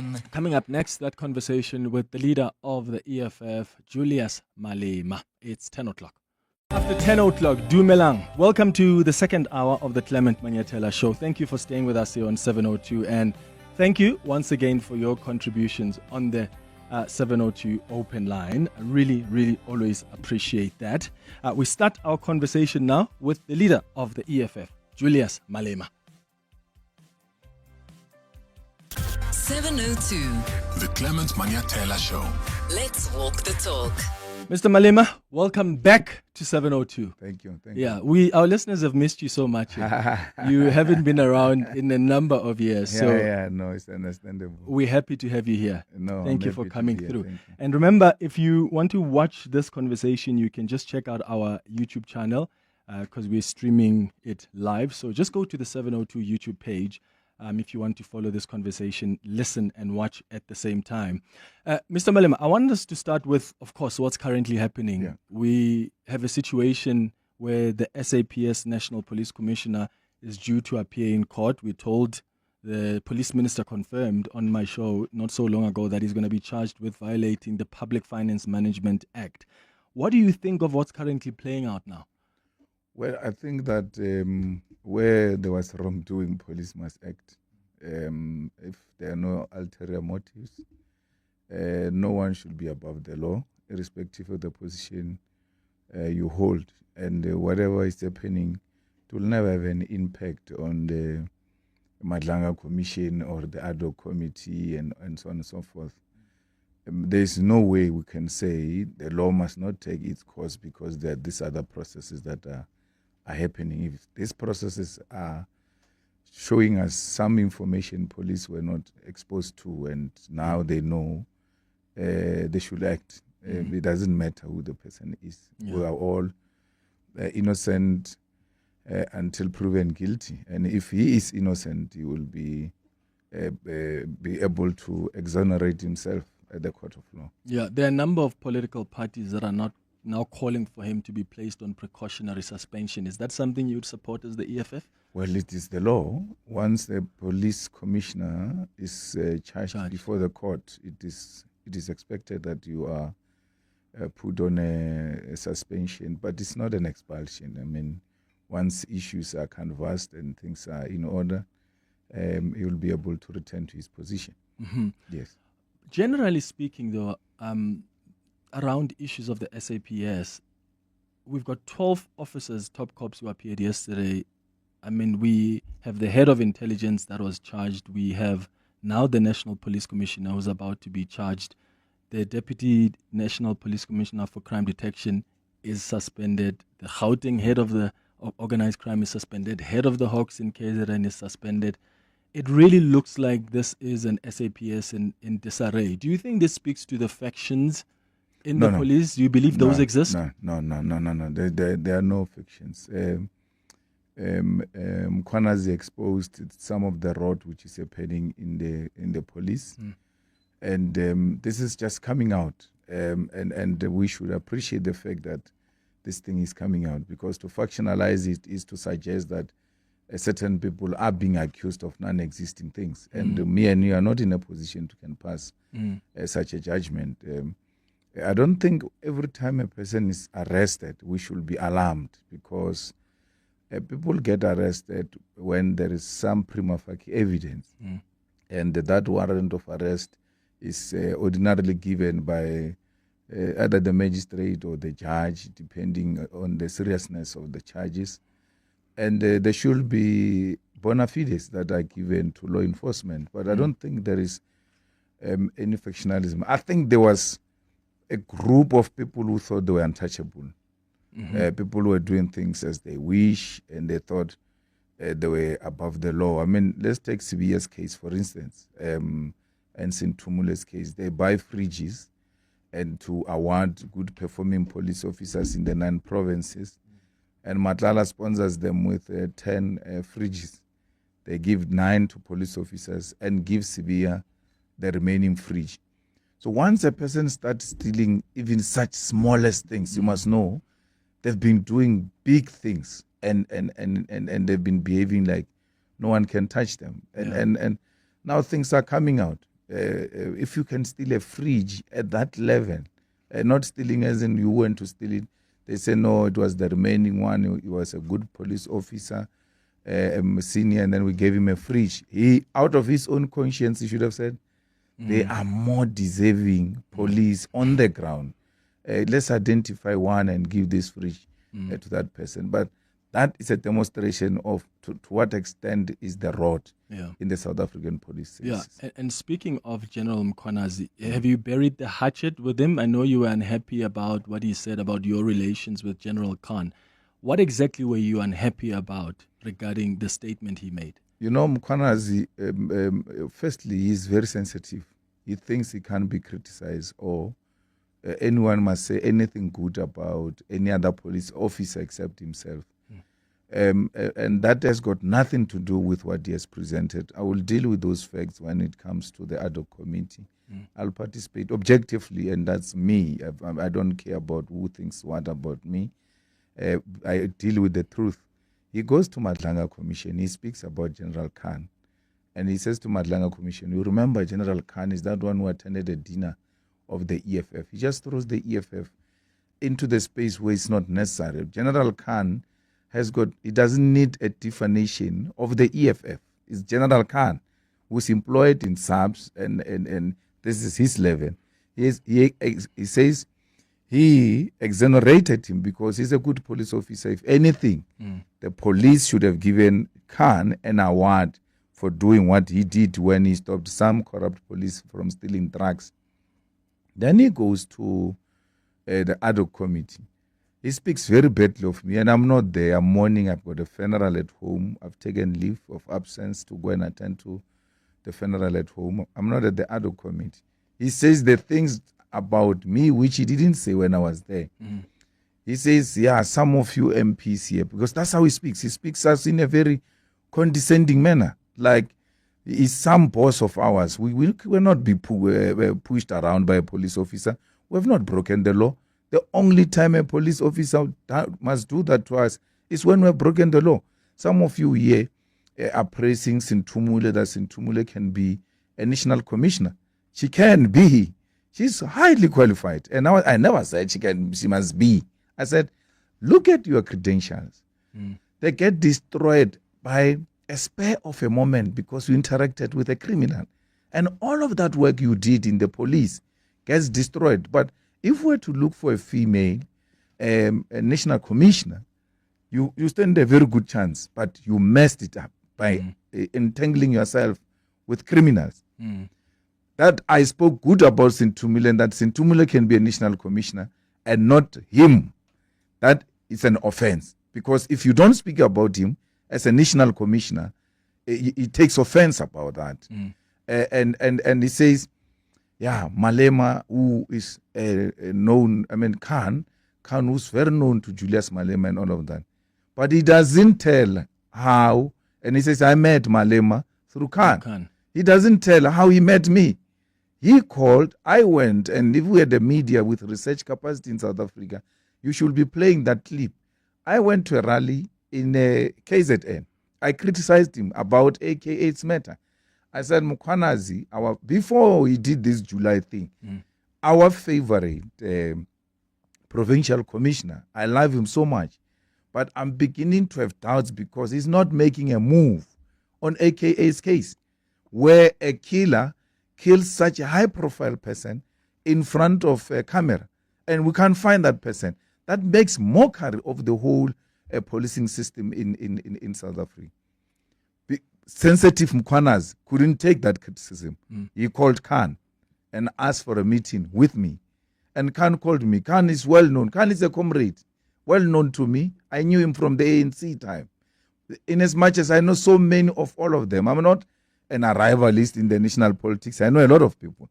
FM. Coming up next, that conversation with the leader of the EFF, Julius Malema. It's 10 o'clock. After 10 o'clock, Dumelang. Welcome to the second hour of the Clement Manyatela Show. Thank you for staying with us here on 702. And thank you once again for your contributions on the 702 open line. I really always appreciate that. We start our conversation now with the leader of the EFF, Julius Malema. 702. The Clement Manyatela Show. Let's walk the talk. Mr. Malema, welcome back to 702. Thank you. Yeah, our listeners have missed you so much. You haven't been around in a number of years. No, it's understandable. We're happy to have you here. No, Thank you for coming through. Thank you. And remember, if you want to watch this conversation, you can just check out our YouTube channel because we're streaming it live. So just go to the 702 YouTube page. If you want to follow this conversation, listen and watch at the same time. Mr. Malema, I want us to start with, of course, what's currently happening. Yeah. We have a situation where the SAPS National Police Commissioner is due to appear in court. We're told, the police minister confirmed on my show not so long ago that he's going to be charged with violating the Public Finance Management Act. What do you think of what's currently playing out now? Well, I think that where there was wrongdoing, police must act. If there are no ulterior motives, no one should be above the law, irrespective of the position you hold. And whatever is happening, it will never have an impact on the Madlanga Commission or the ad hoc committee and so on and so forth. There is no way we can say the law must not take its course because there are these other processes that are happening. If these processes are showing us some information police were not exposed to and now they know, they should act. It doesn't matter who the person is. Yeah. We are all innocent until proven guilty. And if he is innocent, he will be able to exonerate himself at the court of law. Yeah, there are a number of political parties that are not now calling for him to be placed on precautionary suspension. Is that something you would support as the EFF? Well, it is the law. Once the police commissioner is charged before the court, it is expected that you are put on a suspension, but it's not an expulsion. I mean, once issues are canvassed and things are in order, he will be able to return to his position. Mm-hmm. Yes. Generally speaking, though, around issues of the SAPS, we've got 12 officers, top cops, who appeared yesterday. I mean, we have the head of intelligence that was charged. We have now the National Police Commissioner who's about to be charged. The Deputy National Police Commissioner for Crime Detection is suspended. The Gauteng head of organized crime is suspended. Head of the Hawks in KZN is suspended. It really looks like this is an SAPS in disarray. Do you think this speaks to the factions in the police? Do you believe those exist? No. There are no factions. Kwanazi exposed some of the rot which is happening in the police, and this is just coming out. And we should appreciate the fact that this thing is coming out, because to factionalize it is to suggest that certain people are being accused of non-existing things, and me and you are not in a position to can pass such a judgment. I don't think every time a person is arrested, we should be alarmed, because people get arrested when there is some prima facie evidence. And that warrant of arrest is ordinarily given by either the magistrate or the judge, depending on the seriousness of the charges. And there should be bona fides that are given to law enforcement. But I don't think there is any factionalism. I think there was a group of people who thought they were untouchable. People were doing things as they wish, and they thought they were above the law. I mean, let's take Sibiya's case, for instance, and Sintumule's case. They buy fridges and to award good performing police officers in the 9 provinces. And Matlala sponsors them with 10 fridges. They give 9 to police officers and give Sibiya the remaining fridge. So once a person starts stealing even such smallest things, you must know they've been doing big things, and they've been behaving like no one can touch them. And now things are coming out. if you can steal a fridge at that level, not stealing as in you went to steal it, they say, no, it was the remaining one. He was a good police officer, senior, and then we gave him a fridge. He, out of his own conscience, he should have said, they are more deserving police on the ground. Let's identify one and give this fridge to that person. But that is a demonstration of to what extent is the rod in the South African police service. Yeah, and speaking of General Mkhwanazi, have you buried the hatchet with him? I know you were unhappy about what he said about your relations with General Khan. What exactly were you unhappy about regarding the statement he made? You know, Mkhwanazi, firstly, he's very sensitive. He thinks he can't be criticized or anyone must say anything good about any other police officer except himself. And that has got nothing to do with what he has presented. I will deal with those facts when it comes to the ad hoc committee. I'll participate objectively, and that's me. I don't care about who thinks what about me. I deal with the truth. He goes to Madlanga Commission. He speaks about General Khan. And he says to Madlanga Commission, you remember General Khan is that one who attended a dinner of the EFF. He just throws the EFF into the space where it's not necessary. General Khan he doesn't need a definition of the EFF. It's General Khan who's employed in subs and this is his level. He says he exonerated him because he's a good police officer. If anything, the police should have given Khan an award for doing what he did when he stopped some corrupt police from stealing drugs. Then he goes to the ad hoc committee. He speaks very badly of me, and I'm not there. I'm mourning. I've got a funeral at home. I've taken leave of absence to go and attend to the funeral at home. I'm not at the ad hoc committee. He says the things about me which he didn't say when I was there. He says, yeah, some of you MPs here, because that's how he speaks. He speaks us in a very condescending manner, like he's some boss of ours. We will not be pushed around by a police officer. We have not broken the law. The only time a police officer must do that to us is when we have broken the law. Some of you here are praising Sintumule, that Sintumule can be a national commissioner. She can be. She's highly qualified. And I never said she must be. I said, look at your credentials. They get destroyed by a spur of a moment because you interacted with a criminal. And all of that work you did in the police gets destroyed. But if we're to look for a female a national commissioner, you stand a very good chance, but you messed it up by entangling yourself with criminals. That I spoke good about Sintumule, and that Sintumule can be a national commissioner and not him. That is an offense. Because if you don't speak about him as a national commissioner, he takes offense about that. And he says, yeah, Malema, who is known, Khan who's very known to Julius Malema and all of that. But he doesn't tell how, and he says, I met Malema through Khan. He doesn't tell how he met me. He called, I went, and if we had a media with research capacity in South Africa, you should be playing that clip. I went to a rally in KZN. I criticized him about AKA's matter. I said, Mkhwanazi, before he did this July thing, our favorite provincial commissioner, I love him so much, but I'm beginning to have doubts because he's not making a move on AKA's case, where a killer kills such a high-profile person in front of a camera, and we can't find that person. That makes mockery of the whole policing system in South Africa. Sensitive Mkhwanazi couldn't take that criticism. He called Khan and asked for a meeting with me. And Khan called me. Khan is well known. Khan is a comrade, well known to me. I knew him from the ANC time. In as much as I know so many of all of them, I'm not an arrivalist in the national politics. I know a lot of people.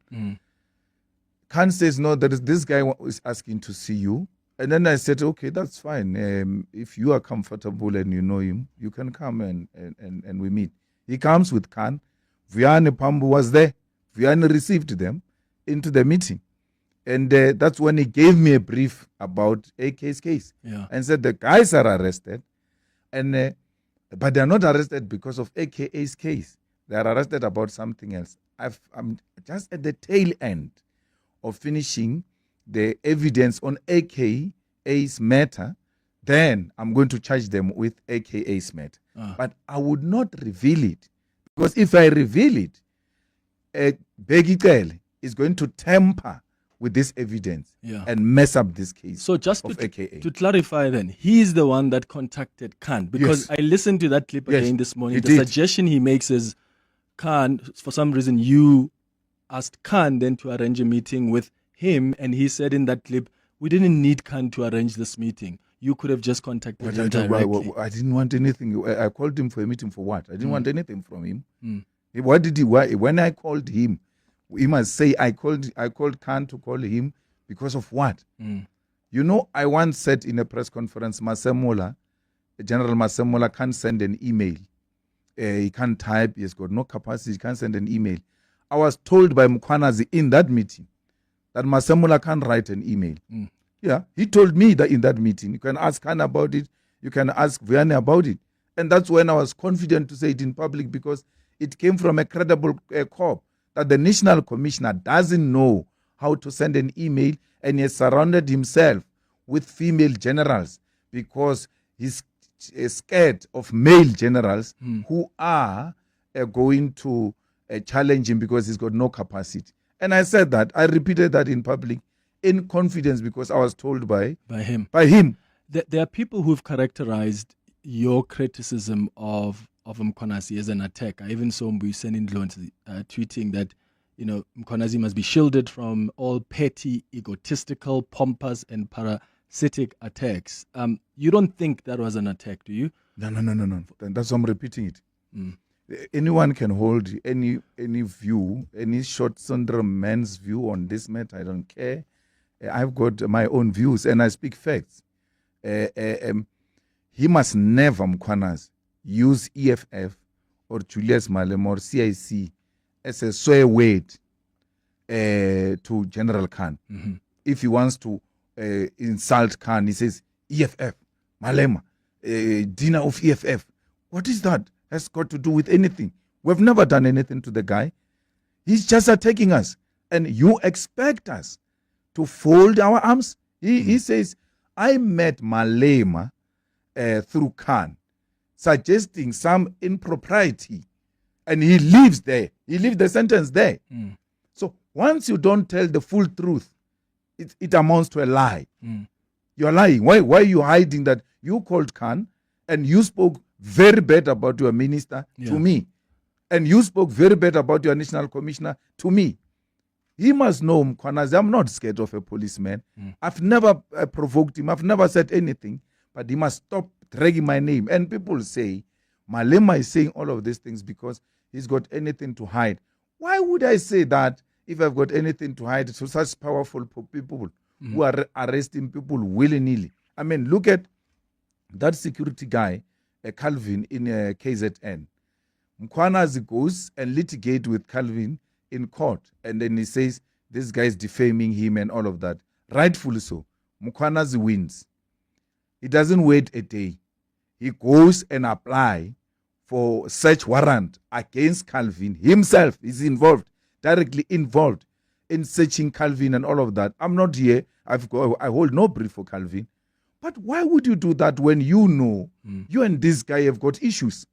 Khan says, no, there is this guy who is asking to see you. And then I said, okay, that's fine. If you are comfortable and you know him, you can come and we meet. He comes with Khan. Viane Pambu was there. Viane received them into the meeting. And that's when he gave me a brief about AK's case. And said the guys are arrested. But they're not arrested because of AKA's case. They are arrested about something else. I'm just at the tail end of finishing the evidence on AKA's matter. Then I'm going to charge them with AKA's matter. But I would not reveal it, because if I reveal it, Begicele is going to tamper with this evidence and mess up this case. So just of AKA. to clarify then, he's the one that contacted Khan, because I listened to that clip again this morning. The suggestion he makes is, Khan, for some reason you asked Khan then to arrange a meeting with him, and he said in that clip, we didn't need Khan to arrange this meeting. You could have just contacted him directly. I didn't want anything. I called him for a meeting for what? I didn't want anything from him. What did he? When I called him, he must say I called Khan to call him because of what? You know, I once said in a press conference, General Masemola can't send an email. He can't type. He's got no capacity. He can't send an email. I was told by Mkhwanazi in that meeting that Masemola can't write an email. Yeah, he told me that in that meeting. You can ask Khan about it. You can ask Vianney about it. And that's when I was confident to say it in public, because it came from a credible corp, that the National Commissioner doesn't know how to send an email, and he has surrounded himself with female generals because he's scared of male generals who are going to challenge him because he's got no capacity. And I said that. I repeated that in public in confidence because I was told by him. There are people who've characterized your criticism of Mkhwanazi as an attack. I even saw Mbuyiseni Ndlonzi tweeting that, you know, Mkhwanazi must be shielded from all petty, egotistical, pompous, and parasitic attacks. You don't think that was an attack, do you? No. That's why I'm repeating it. Anyone can hold any view, any short syndrome man's view on this matter. I don't care. I've got my own views and I speak facts. He must never, Mkhwanazi, use EFF or Julius Malema or CIC as a swear word to General Khan. If he wants to insult Khan, he says, EFF, Malema, dinner of EFF. What is that? Has got to do with anything. We've never done anything to the guy. He's just attacking us. And you expect us to fold our arms? He says, I met Malema through Khan, suggesting some impropriety. And he lives there. He lived the sentence there. So once you don't tell the full truth, it amounts to a lie. You're lying. Why are you hiding that you called Khan and you spoke very bad about your minister to me? And you spoke very bad about your national commissioner to me. He must know, Mkhwanazi, I'm not scared of a policeman. I've never provoked him. I've never said anything. But he must stop dragging my name. And people say, Malema is saying all of these things because he's got anything to hide. Why would I say that if I've got anything to hide to such powerful people who are arresting people willy-nilly? I mean, look at that security guy, Calvin, in KZN. Mkhwanazi goes and litigate with Calvin in court, and then he says this guy is defaming him and all of that. Rightfully so. Mkhwanazi wins. He doesn't wait a day. He goes and apply for search warrant against Calvin himself. Is involved, directly involved in searching Calvin and all of that. I'm not here. I hold no brief for Calvin. But why would you do that when you know you and this guy have got issues?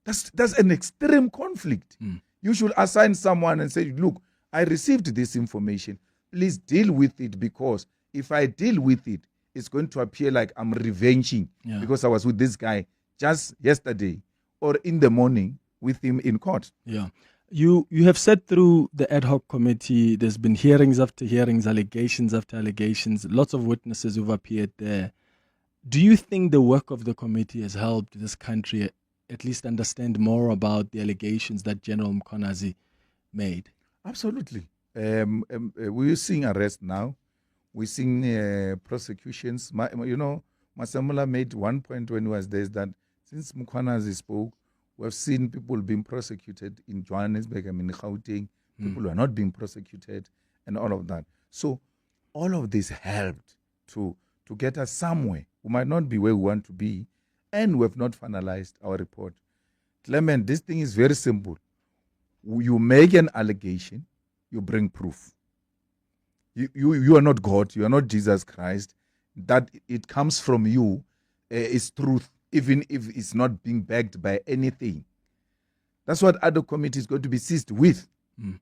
That's an extreme conflict. You should assign someone and say, look, I received this information. Please deal with it, because if I deal with it, it's going to appear like I'm revenging because I was with this guy just yesterday or in the morning with him in court. Yeah. You have said through the ad hoc committee, there's been hearings after hearings, allegations after allegations, lots of witnesses who've appeared there. Do you think the work of the committee has helped this country at least understand more about the allegations that General Mkhwanazi made? Absolutely. We're seeing arrests now. We're seeing prosecutions. Masemola made one point when he was there, is that since Mkhwanazi spoke, we've seen people being prosecuted in Johannesburg, in Gauteng, people who are not being prosecuted, and all of that. So all of this helped to get us somewhere. We might not be where we want to be, and we have not finalized our report. Clement, this thing is very simple. You make an allegation, you bring proof. You are not God, you are not Jesus Christ. That it comes from you is truth, even if it's not being backed by anything. That's what other committee is going to be seized with.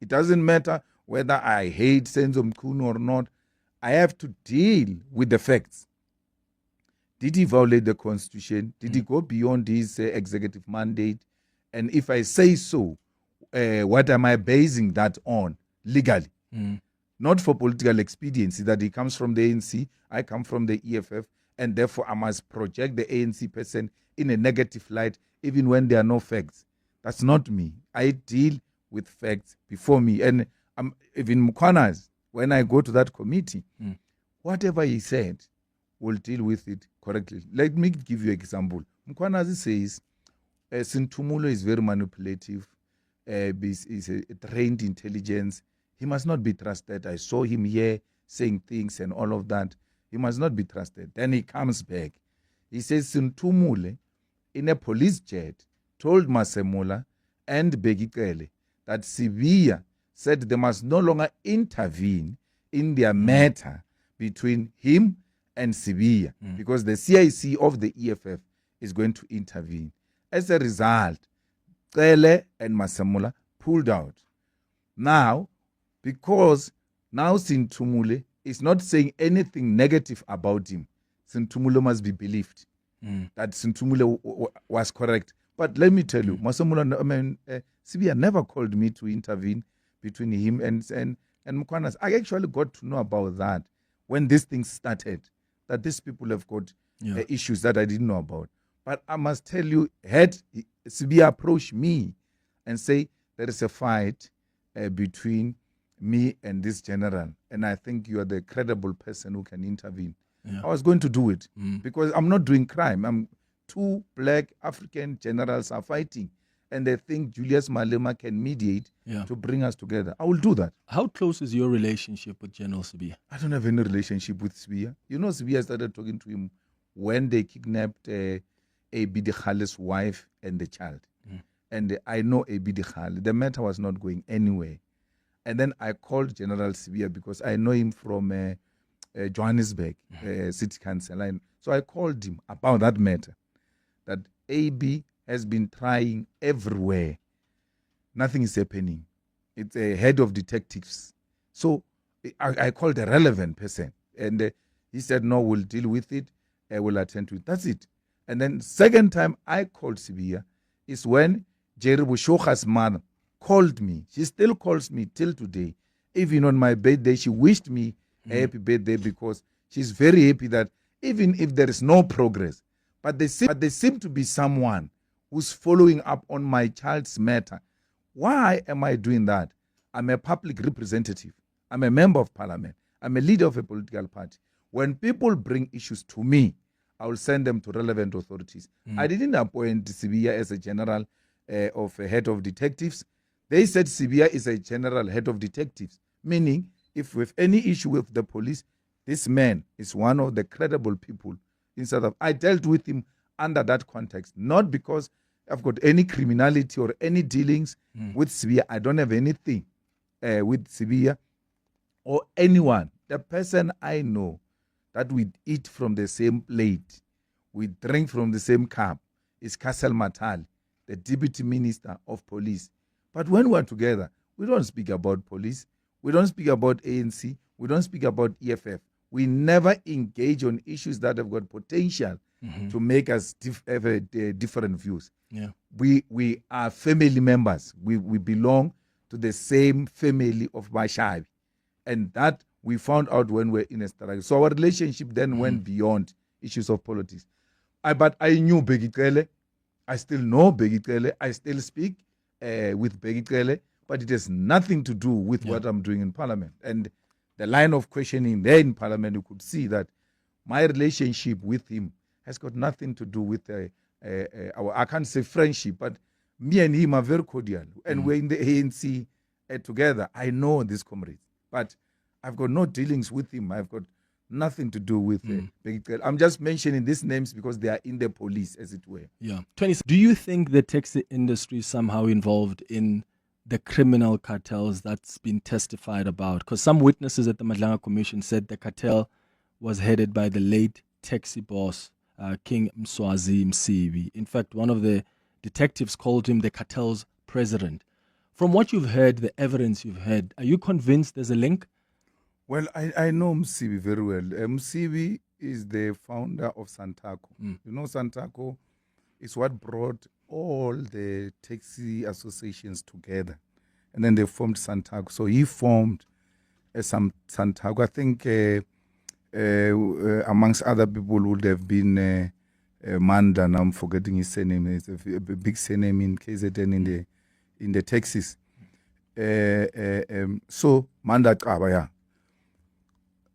It doesn't matter whether I hate Senzo Mkhunu or not. I have to deal with the facts. Did he violate the Constitution? Did he go beyond his executive mandate? And if I say so, what am I basing that on legally? Not for political expediency, that he comes from the ANC, I come from the EFF, and therefore I must project the ANC person in a negative light, even when there are no facts. That's not me. I deal with facts before me. And even Mkhwanazi, when I go to that committee, whatever he said, we'll deal with it correctly. Let me give you an example. Mkhwanazi says, Sintumulo is very manipulative, is a trained intelligence. He must not be trusted. I saw him here saying things and all of that. He must not be trusted. Then he comes back. He says Sintumule, in a police jet, told Masemola and Begikele that Sibiya said they must no longer intervene in their matter between him and Sibiya because the CIC of the EFF is going to intervene. As a result, Kele and Masemola pulled out. Now, because now Sintumule is not saying anything negative about him, Sintumule must be believed that Sintumule was correct. But let me tell you, Sibiya never called me to intervene between him and Mkhwanazi. I actually got to know about that when this thing started, that these people have got issues that I didn't know about. But I must tell you, had Sibiya approached me and say there is a fight between me and this general, and I think you are the credible person who can intervene, I was going to do it because I'm not doing crime. Two black African generals are fighting, and they think Julius Malema can mediate to bring us together. I will do that. How close is your relationship with General Sibiya? I don't have any relationship with Sibiya. You know, Sibiya started talking to him when they kidnapped A.B. Dikhale's wife and the child. And I know A.B. Dikhale. The matter was not going anywhere. And then I called General Sibiya because I know him from Johannesburg, City Council. So I called him about that matter, that AB has been trying everywhere. Nothing is happening. It's a head of detectives. So I called a relevant person. And he said, no, we'll deal with it. I will attend to it. That's it. And then second time I called Sibiya is when Jerry Bushoka's mother called me. She still calls me till today. Even on my birthday, she wished me a happy birthday because she's very happy that even if there is no progress, but there seem to be someone who's following up on my child's matter. Why am I doing that? I'm a public representative. I'm a member of parliament. I'm a leader of a political party. When people bring issues to me, I will send them to relevant authorities. I didn't appoint Sibiya as a general of a head of detectives. They said Sibiya is a general head of detectives, meaning if we have any issue with the police, this man is one of the credible people in South Africa. I dealt with him under that context, not because I've got any criminality or any dealings with Sibiya. I don't have anything with Sibiya or anyone. The person I know that we eat from the same plate, we drink from the same cup, is Castle Matal, the Deputy Minister of Police. But when we're together, we don't speak about police, we don't speak about ANC, we don't speak about EFF. We never engage on issues that have got potential to make us have different views. We are family members. We belong to the same family of Bashabi. And that we found out when we're in a struggle. So our relationship then went beyond issues of politics. But I knew Begikele. I still know Begikele. I still speak with Begikele. But it has nothing to do with what I'm doing in Parliament. And the line of questioning there in Parliament, you could see that my relationship with him has got nothing to do with our, I can't say friendship, but me and him are very cordial. And we're in the ANC together. I know this comrade. But I've got no dealings with him. I've got nothing to do with I'm just mentioning these names because they are in the police, as it were. Yeah. 20. Do you think the taxi industry is somehow involved in the criminal cartels that's been testified about? Because some witnesses at the Madlanga Commission said the cartel was headed by the late taxi boss, King Mswazi Msibi. In fact, one of the detectives called him the cartel's president. From what you've heard, the evidence you've heard, are you convinced there's a link? Well, I know Msibi very well. Msibi is the founder of Santaco. You know, Santaco is what brought all the taxi associations together. And then they formed Santaco. So he formed some Santaco. I think amongst other people would have been Manda, and I'm forgetting his surname. It's a big surname in KZN in the taxis. So Manda Kaba, yeah.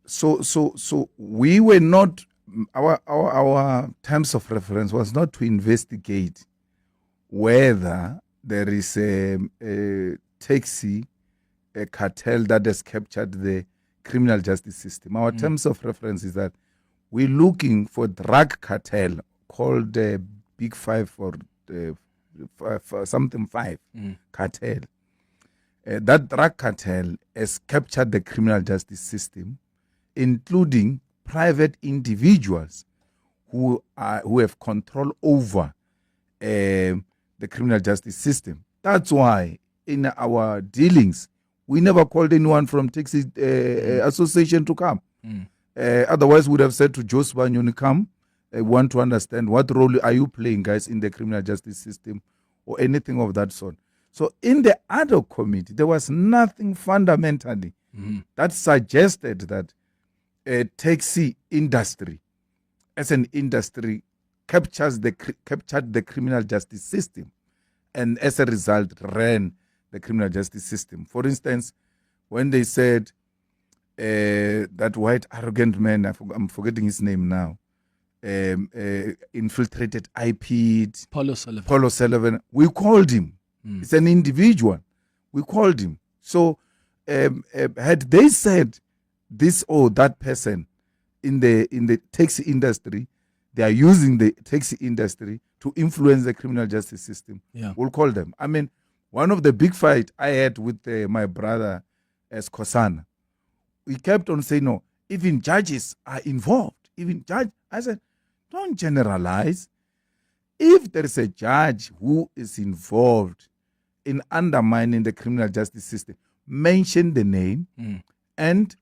So we were not, our terms of reference was not to investigate whether there is a taxi cartel that has captured the criminal justice system. Our terms of reference is that we're looking for drug cartel called the Big Five or something five cartel. That drug cartel has captured the criminal justice system, including private individuals who have control over the criminal justice system. That's why in our dealings, we never called anyone from taxi association to come. Otherwise, we would have said to Jos Banyoni, come, want to understand what role are you playing, guys, in the criminal justice system or anything of that sort. So in the ad hoc committee, there was nothing fundamentally that suggested that taxi industry as an industry captured the criminal justice system and as a result ran the criminal justice system. For instance, when they said that white arrogant man, I'm forgetting his name now, infiltrated IP'd, Paulo Sullivan. We called him. It's an individual. We called him. So had they said this or that person in the taxi industry, they are using the taxi industry to influence the criminal justice system, we'll call them. I mean, one of the big fight I had with my brother as Kosana, we kept on saying, no, even judges are involved. I said, don't generalize. If there is a judge who is involved in undermining the criminal justice system, mention the name and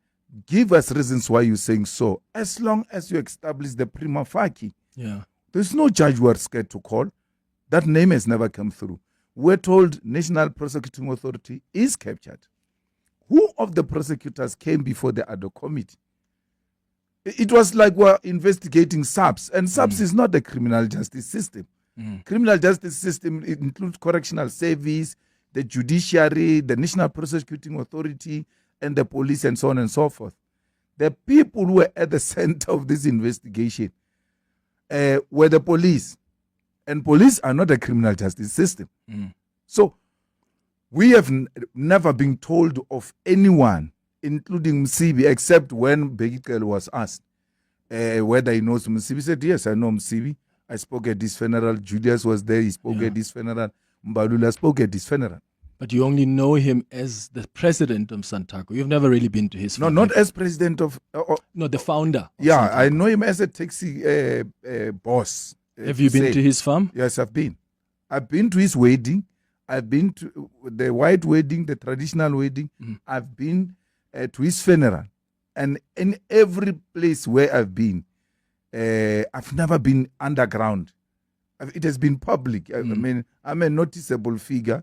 give us reasons why you're saying so. As long as you establish the prima facie, there's no judge we're scared to call. That name has never come through. We're told National Prosecuting Authority is captured. Who of the prosecutors came before the ad hoc committee? It was like we're investigating SAPS, and SAPS is not the criminal justice system. Criminal justice system includes correctional service, the judiciary, the National Prosecuting Authority, and the police, and so on and so forth. The people who were at the center of this investigation were the police. And police are not a criminal justice system. So we have never been told of anyone, including Msibi, except when Begitkel was asked whether he knows Msibi. He said, yes, I know Msibi. I spoke at this funeral. Julius was there. He spoke at this funeral. Mbalula spoke at this funeral. But you only know him as the president of Santaco. You've never really been to his farm. No, not as president of... no, the founder. Yeah, Santaco. I know him as a taxi boss. Have you been to his farm? Yes, I've been. I've been to his wedding. I've been to the white wedding, the traditional wedding. I've been to his funeral. And in every place where I've been, I've never been underground. It has been public. I mean, I'm a noticeable figure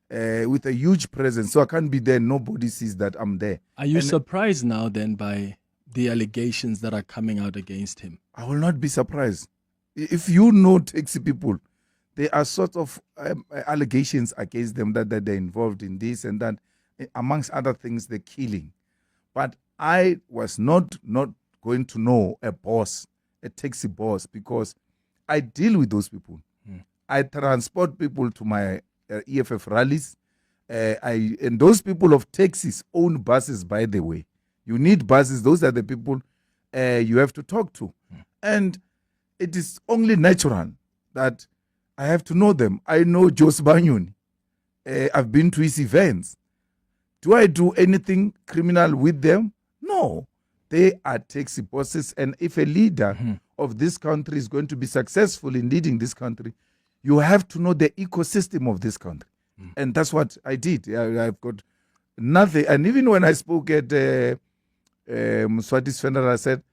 with a huge presence. So I can't be there. Nobody sees that I'm there. Are you surprised now then by the allegations that are coming out against him? I will not be surprised. If you know taxi people, there are sort of allegations against them that they're involved in this and that, amongst other things, the killing. But I was not going to know a boss, a taxi boss, because I deal with those people. I transport people to my EFF rallies. And those people of taxis own buses, by the way. You need buses. Those are the people you have to talk to. And it is only natural that I have to know them. I know Jos Banyoni. I've been to his events. Do I do anything criminal with them? No. They are taxi bosses. And if a leader of this country is going to be successful in leading this country, you have to know the ecosystem of this country. And that's what I did. I've got nothing. And even when I spoke at Mswati's funeral, I said,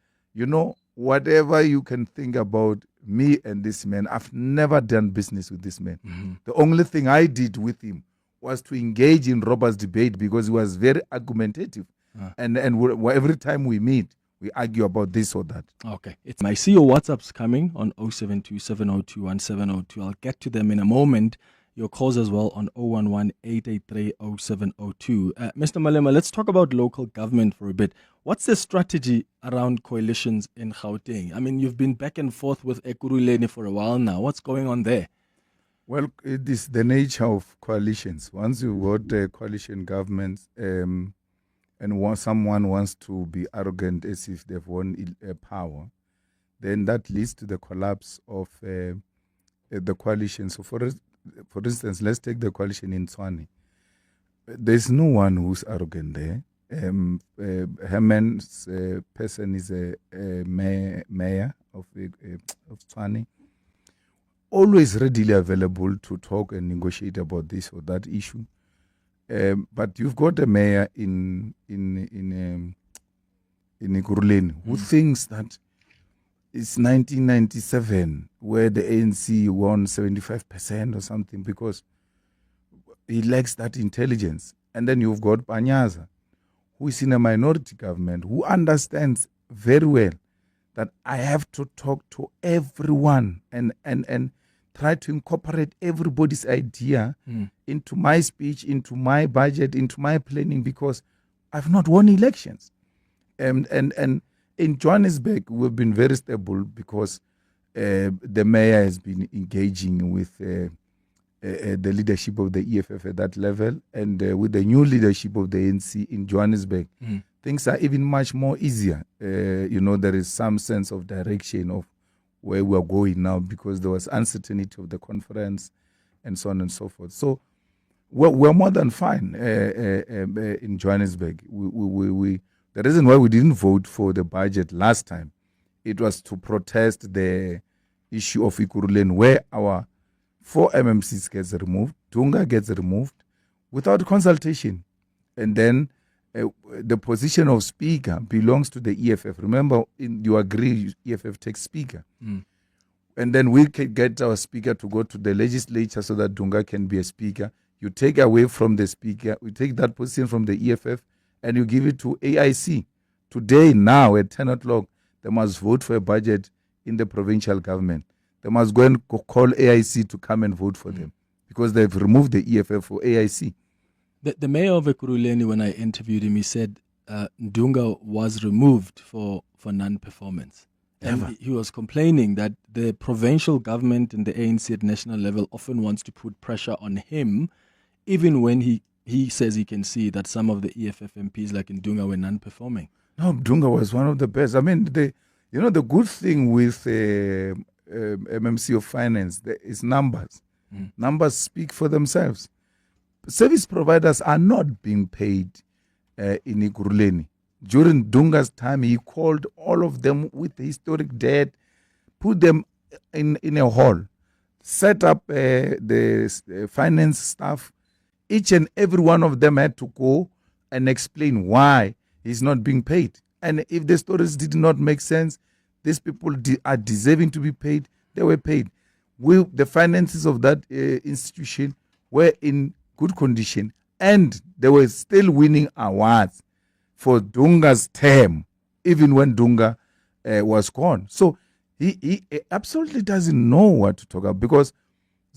whatever you can think about me and this man, I've never done business with this man. The only thing I did with him was to engage in robust debate because he was very argumentative. And every time we meet, we argue about this or that. Okay. I see your WhatsApps coming on 0727021702. I'll get to them in a moment. Your calls as well on 011-883-0702. Mr. Malema, let's talk about local government for a bit. What's the strategy around coalitions in Gauteng? I mean, you've been back and forth with Ekurhuleni for a while now. What's going on there? Well, it is the nature of coalitions. Once you've got coalition governments and someone wants to be arrogant as if they've won power, then that leads to the collapse of the coalition. So for instance, let's take the coalition in Tshwane. There's no one who's arrogant there. Herman's person is a mayor of Tshwane, always readily available to talk and negotiate about this or that issue. But you've got a mayor in Ekurhuleni who thinks that it's 1997 where the ANC won 75% or something because he lacks that intelligence. And then you've got Panyaza, who is in a minority government, who understands very well that I have to talk to everyone and try to incorporate everybody's idea into my speech, into my budget, into my planning, because I've not won elections. And in Johannesburg, we've been very stable because the mayor has been engaging with the leadership of the EFF at that level, and with the new leadership of the ANC in Johannesburg, things are even much more easier. There is some sense of direction of where we are going now because there was uncertainty of the conference and so on and so forth. So we're more than fine in Johannesburg. The reason why we didn't vote for the budget last time, it was to protest the issue of Ekurhuleni, where our 4 MMCs gets removed, Dunga gets removed without consultation. And then the position of speaker belongs to the EFF. Remember, you agree, EFF takes speaker. And then we can get our speaker to go to the legislature so that Dunga can be a speaker. You take away from the speaker, we take that position from the EFF, and you give it to AIC. Today, now, at 10 o'clock, they must vote for a budget in the provincial government. They must go and call AIC to come and vote for them because they've removed the EFF for AIC. The mayor of Ekurhuleni, when I interviewed him, he said Dunga was removed for non-performance. And he was complaining that the provincial government and the ANC at national level often wants to put pressure on him, even when he says he can see that some of the EFF MPs like in Dunga were non-performing. No, Dunga was one of the best. I mean, the good thing with MMC of Finance is numbers. Numbers speak for themselves. Service providers are not being paid in Ekurhuleni. During Dunga's time, he called all of them with historic debt, put them in a hall, set up the finance staff. Each and every one of them had to go and explain why he's not being paid. And if the stories did not make sense, these people are deserving to be paid. They were paid. The finances of that institution were in good condition, and they were still winning awards for Dunga's term, even when Dunga was gone. So he absolutely doesn't know what to talk about because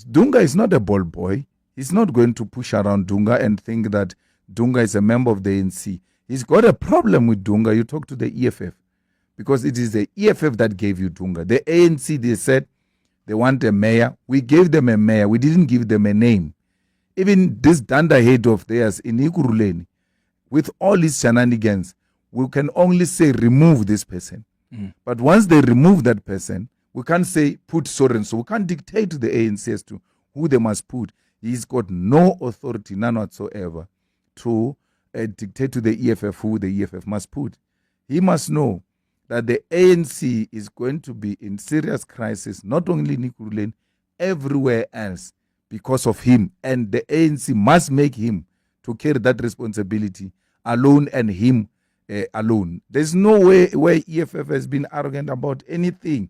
Dunga is not a ball boy. He's not going to push around Dunga and think that Dunga is a member of the ANC. He's got a problem with Dunga. You talk to the EFF because it is the EFF that gave you Dunga. The ANC, they said they want a mayor. We gave them a mayor. We didn't give them a name. Even this Danda head of theirs in Ekurhuleni, with all his shenanigans, we can only say remove this person. But once they remove that person, we can't say put so and so. We can't dictate to the ANC as to who they must put. He's got no authority, none whatsoever, to dictate to the EFF who the EFF must put. He must know that the ANC is going to be in serious crisis, not only in Ekurhuleni, everywhere else because of him. And the ANC must make him to carry that responsibility alone and him alone. There's no way where EFF has been arrogant about anything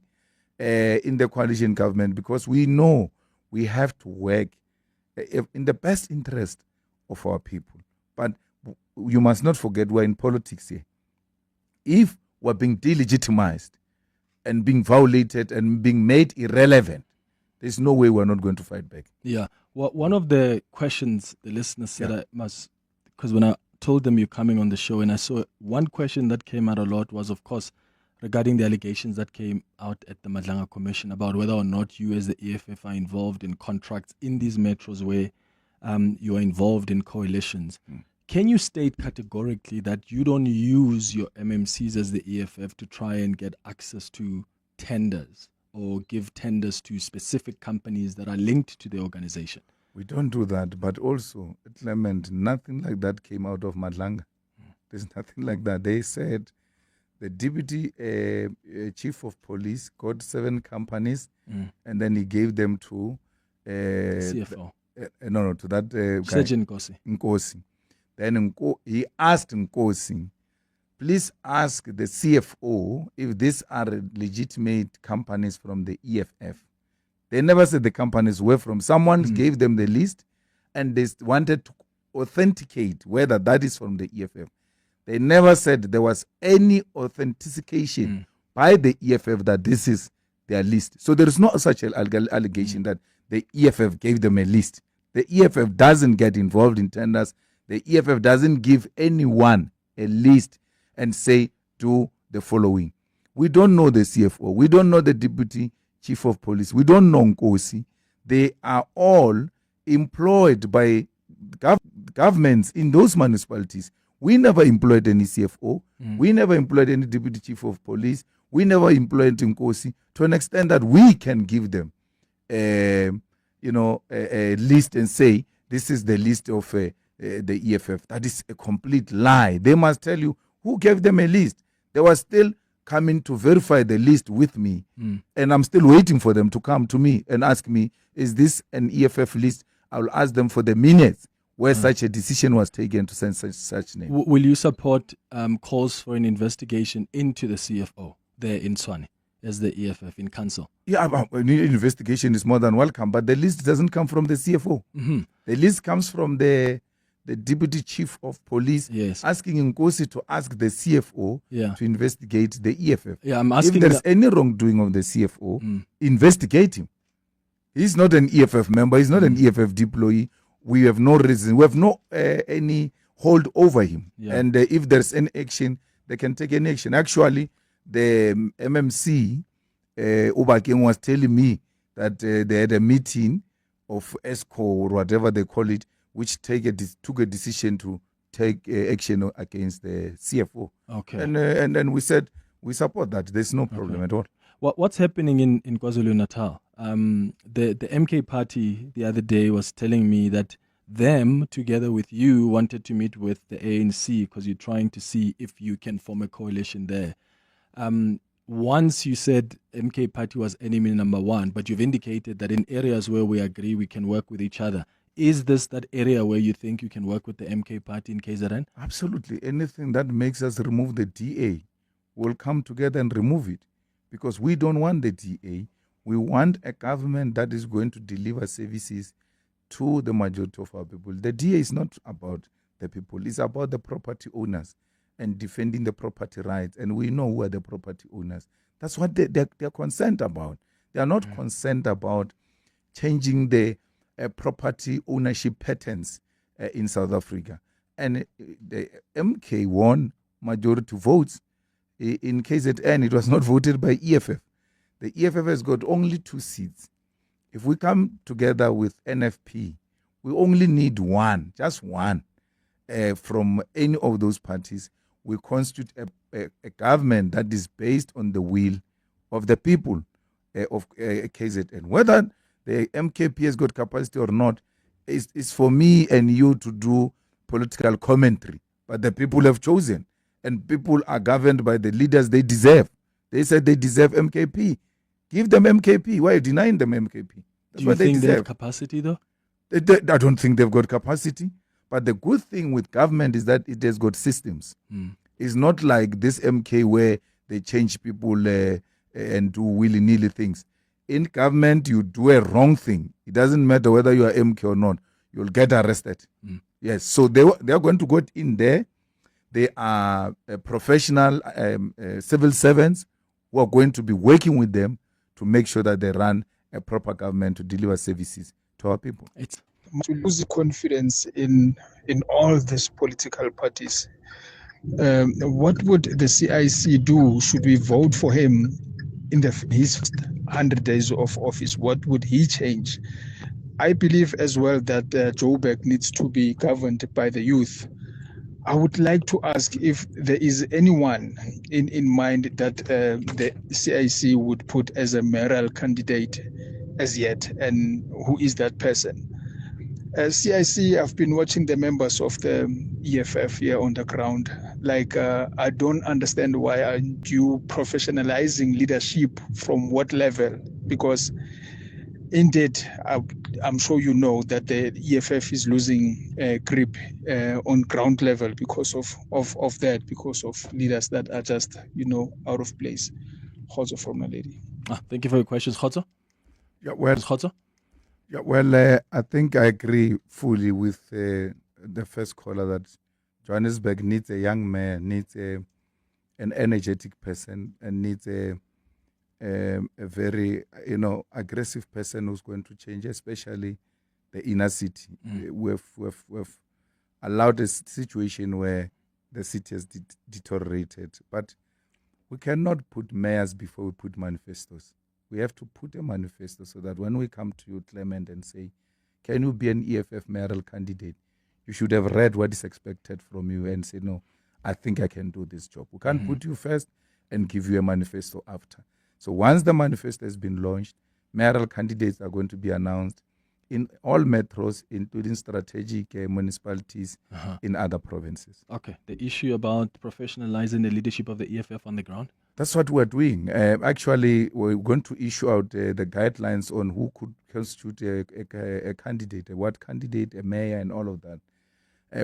in the coalition government, because we know we have to work in the best interest of our people. But you must not forget we're in politics here. If we're being delegitimized and being violated and being made irrelevant, there's no way we're not going to fight back. Yeah. Well, one of the questions the listeners said I must, because when I told them you're coming on the show, and I saw one question that came out a lot was, of course, regarding the allegations that came out at the Madlanga Commission about whether or not you as the EFF are involved in contracts in these metros where you are involved in coalitions. Can you state categorically that you don't use your MMCs as the EFF to try and get access to tenders or give tenders to specific companies that are linked to the organization? We don't do that, but also, Clement, nothing like that came out of Madlanga. There's nothing like that. They said the deputy chief of police got 7 companies, and then he gave them to CFO. To that guy, Sergeant Nkosi. Then he asked Nkosi, please ask the CFO if these are legitimate companies from the EFF. They never said the companies were from. Someone gave them the list, and they wanted to authenticate whether that is from the EFF. They never said there was any authentication by the EFF that this is their list. So there is no such allegation that the EFF gave them a list. The EFF doesn't get involved in tenders. The EFF doesn't give anyone a list and say, do the following. We don't know the CFO. We don't know the deputy chief of police. We don't know Nkosi. They are all employed by governments in those municipalities. We never employed any CFO. We never employed any deputy chief of police. We never employed Nkosi to an extent that we can give them a list and say, this is the list of the EFF. That is a complete lie. They must tell you who gave them a list. They were still coming to verify the list with me. And I'm still waiting for them to come to me and ask me, is this an EFF list? I will ask them for the minutes where such a decision was taken to send such name. Will you support calls for an investigation into the CFO there in Tshwane as the EFF in council? Yeah, an investigation is more than welcome, but the list doesn't come from the CFO. The list comes from the deputy chief of police, asking Nkosi to ask the CFO to investigate the EFF. Yeah, I'm asking if there's any wrongdoing of the CFO, investigate him. He's not an EFF member. He's not an EFF deployee. We have no reason. We have no any hold over him. And if there's any action, they can take any action. Actually, the MMC, Ubakeng, was telling me that they had a meeting of ESCO or whatever they call it, which took a decision to take action against the CFO. Okay. And then we said we support that. There's no problem at all. What's happening in KwaZulu-Natal? The MK party the other day was telling me that them, together with you, wanted to meet with the ANC because you're trying to see if you can form a coalition there. Once you said MK party was enemy number one, but you've indicated that in areas where we agree we can work with each other. Is this that area where you think you can work with the MK party in KZN? Absolutely. Anything that makes us remove the DA, will come together and remove it. Because we don't want the DA. We want a government that is going to deliver services to the majority of our people. The DA is not about the people. It's about the property owners and defending the property rights. And we know who are the property owners. That's what they're concerned about. They are not concerned about changing the property ownership patterns in South Africa. And the MK won majority votes. In KZN, it was not voted by EFF. The EFF has got only 2 seats. If we come together with NFP, we only need one, just one, from any of those parties. We constitute a government that is based on the will of the people of KZN. Whether the MKP has got capacity or not, It's for me and you to do political commentary, but the people have chosen, and people are governed by the leaders they deserve. They said they deserve MKP. Give them MKP. Why are you denying them MKP? That's Do you what they think they have deserve. capacity, though? I don't think they've got capacity. But the good thing with government is that it has got systems. It's not like this MK where they change people and do willy-nilly things. In government, you do a wrong thing. It doesn't matter whether you are MK or not. You'll get arrested. Yes, so they are going to go in there. They are professional civil servants who are going to be working with them to make sure that they run a proper government to deliver services to our people. It's To lose confidence in all these political parties. What would the CIC do? Should we vote for him in his 100 days of office? What would he change? I believe as well that Joburg needs to be governed by the youth. I would like to ask if there is anyone in mind that the CIC would put as a mayoral candidate as yet, and who is that person? CIC, I've been watching the members of the EFF here on the ground. I don't understand why aren't you professionalizing leadership from what level? Because indeed, I'm sure you know that the EFF is losing grip on ground level because of that, because of leaders that are just, out of place. Khotso from Naledi. Thank you for your questions, Khotso. Yeah, well, Khotso? Yeah, well, I think I agree fully with the first caller that Johannesburg needs a young man, needs an energetic person, and needs a very, aggressive person who's going to change, especially the inner city. We've allowed a situation where the city has deteriorated, but we cannot put mayors before we put manifestos. We have to put a manifesto so that when we come to you, Clement, and say, can you be an EFF mayoral candidate? You should have read what is expected from you and say, no, I think I can do this job. We can't put you first and give you a manifesto after. So once the manifesto has been launched, mayoral candidates are going to be announced in all metros, including strategic municipalities in other provinces. Okay, the issue about professionalizing the leadership of the EFF on the ground? That's what we're doing. Actually, we're going to issue out the guidelines on who could constitute a candidate, what candidate, a mayor, and all of that.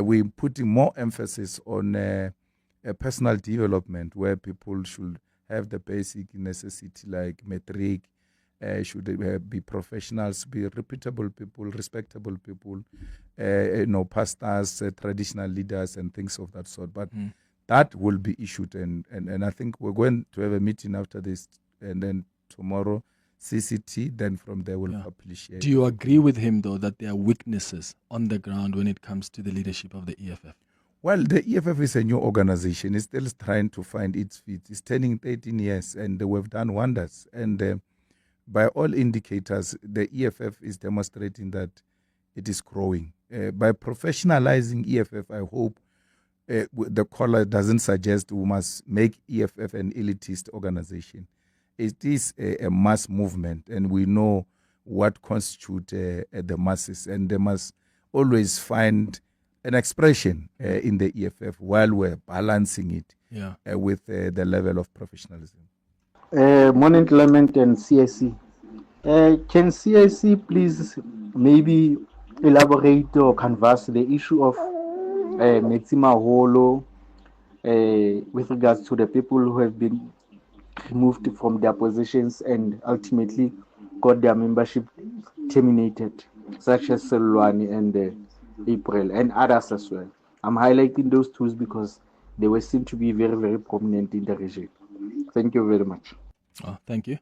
We're putting more emphasis on a personal development where people should have the basic necessity like matric, should be professionals, be reputable people, respectable people, pastors, traditional leaders, and things of that sort. But that will be issued, and I think we're going to have a meeting after this, and then tomorrow, CCT, then from there we'll publish. Do you agree with him, though, that there are weaknesses on the ground when it comes to the leadership of the EFF? Well, the EFF is a new organization. It's still trying to find its feet. It's turning 13 years, and we've done wonders. And by all indicators, the EFF is demonstrating that it is growing. By professionalizing EFF, I hope the caller doesn't suggest we must make EFF an elitist organization. It is a mass movement, and we know what constitutes the masses, and they must always find an expression in the EFF while we're balancing it with the level of professionalism. Morning, Clement and CIC. Can CIC please maybe elaborate or canvass the issue of Metsima Holo with regards to the people who have been removed from their positions and ultimately got their membership terminated, such as Selwani and April and others as well? I'm highlighting those two because they were seen to be very, very prominent in the regime. Thank you very much. Thank you.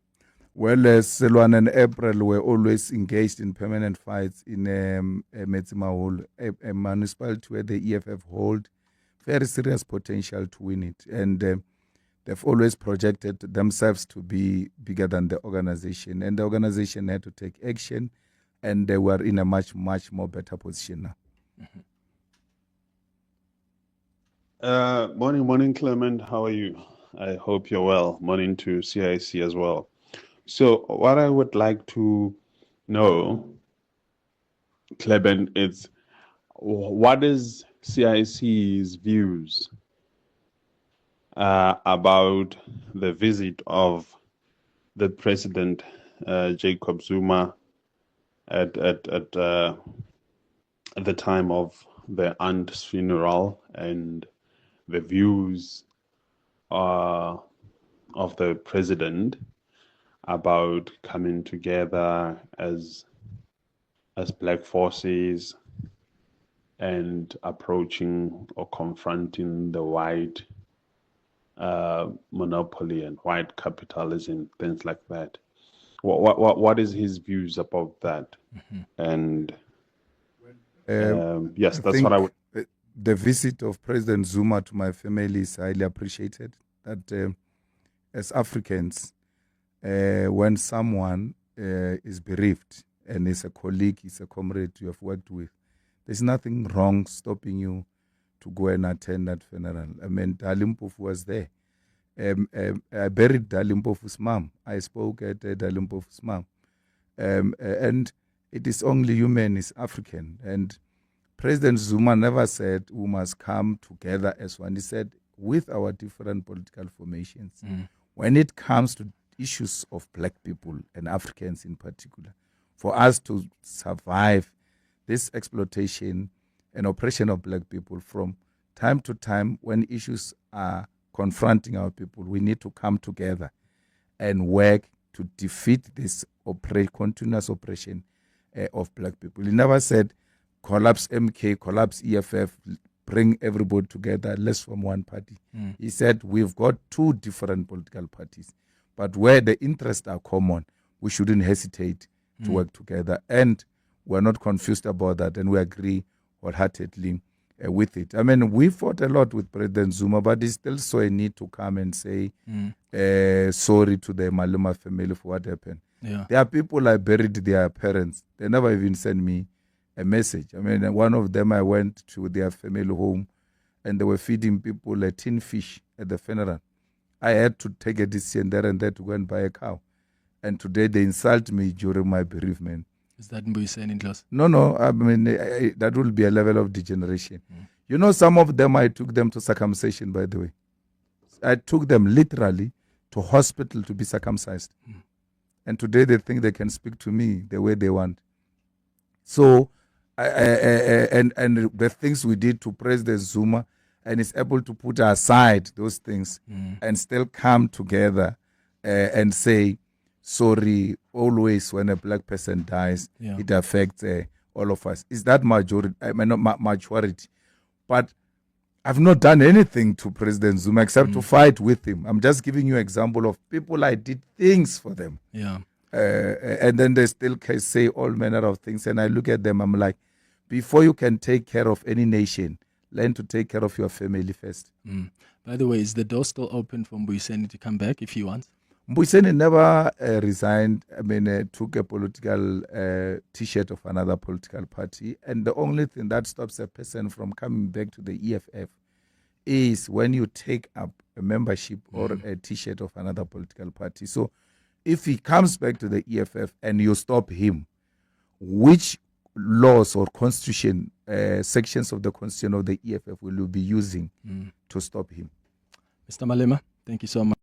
Well, Selwan and April were always engaged in permanent fights in Metsimaholo, a municipality where the EFF hold very serious potential to win it. And they've always projected themselves to be bigger than the organization. And the organization had to take action, and they were in a much, much more better position now. Morning, Clement. How are you? I hope you're well. Morning to CIC as well. So what I would like to know Clement, it's what is CIC's views about the visit of the President Jacob Zuma at the time of the aunt's funeral, and the views of the president about coming together as black forces and approaching or confronting the white monopoly and white capitalism, things like that. What is his views about that? And yes, I that's think what I would. the visit of President Zuma to my family is highly appreciated. That as Africans, when someone is bereaved and is a colleague, is a comrade you have worked with, there's nothing wrong stopping you to go and attend that funeral. I mean, Dalimpofu was there. I buried Dalimpofu's mom. I spoke at Dalimpofu's mom. And it is only human, is African. And President Zuma never said we must come together as one. He said, with our different political formations, when it comes to issues of black people and Africans in particular, for us to survive this exploitation and oppression of black people from time to time, when issues are confronting our people, we need to come together and work to defeat this continuous oppression of black people. He never said, collapse MK, collapse EFF, bring everybody together, let's form one party. He said, we've got two different political parties, but where the interests are common, we shouldn't hesitate to work together. And we're not confused about that, and we agree wholeheartedly with it. I mean, we fought a lot with President Zuma, but he still saw a need to come and say sorry to the Malema family for what happened. Yeah. There are people I buried their parents. They never even sent me a message. I mean, one of them, I went to their family home, and they were feeding people a tin fish at the funeral. I had to take a decision there and there to go and buy a cow. And today they insult me during my bereavement. Is that Mbuyiseni in class? No. I mean, that will be a level of degeneration. You know, some of them, I took them to circumcision, by the way. I took them literally to hospital to be circumcised. And today they think they can speak to me the way they want. So, and the things we did to President Zuma, and is able to put aside those things and still come together and say, sorry, always when a black person dies, it affects all of us. Is that majority? I mean, not majority. But I've not done anything to President Zuma except to fight with him. I'm just giving you an example of people I did things for them. Yeah. And then they still can say all manner of things. And I look at them, I'm like, before you can take care of any nation, learn to take care of your family first. By the way, is the door still open for Mbuyiseni to come back if he wants? Mbuyiseni never resigned. I mean, took a political T-shirt of another political party. And the only thing that stops a person from coming back to the EFF is when you take up a membership or a T-shirt of another political party. So if he comes back to the EFF and you stop him, which laws or constitution, sections of the constitution of the EFF will you be using to stop him? Mr. Malema, thank you so much.